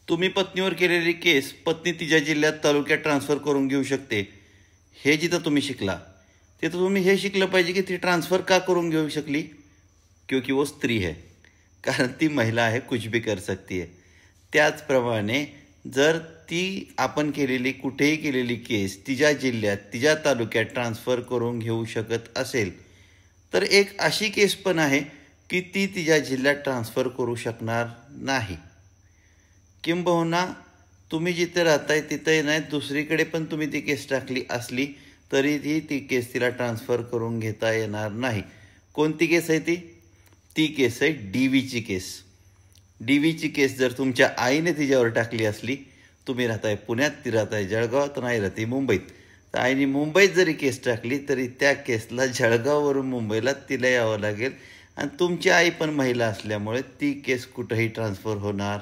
तुम्ही पत्नीवर केलेली केस पत्नी तिच्या जिल्ह्यात तालुक्यात ट्रान्सफर करून घेऊ शकते, हे जिथं तुम्ही शिकला तिथं तुम्ही हे शिकलं पाहिजे की ती ट्रान्सफर का करून घेऊ शकली, क्योंकि वो स्त्री है, कारण ती महिला आहे, कुछ भी कर सकती है. त्याचप्रमाणे जर ती आपण केलेली कुठेही केलेली केस तिच्या जिल्ह्यात तिच्या तालुक्यात ट्रान्सफर करून घेऊ शकत असेल तर एक अशी केस पण आहे की ती तिच्या जिल्ह्यात ट्रान्सफर करू शकणार नाही. किंबहुना तुम्ही जिथे राहताय तिथे नाही दुसरीकडे पण तुम्ही ती केस टाकली असली तरीही ती केस तिला ट्रान्सफर करून घेता येणार नाही. कोणती केस आहे ती? ती केस आहे DVची केस. DVची केस जर तुमच्या आईने तिच्यावर टाकली असली, तुम्ही राहताय पुण्यात, ती राहताय जळगावात, नाही राहते मुंबईत, तर आईने मुंबईत जरी केस टाकली तरी त्या केसला जळगाववरून मुंबईला तिला यावं लागेल आणि तुमची आई पण महिला असल्यामुळे ती केस कुठंही ट्रान्सफर होणार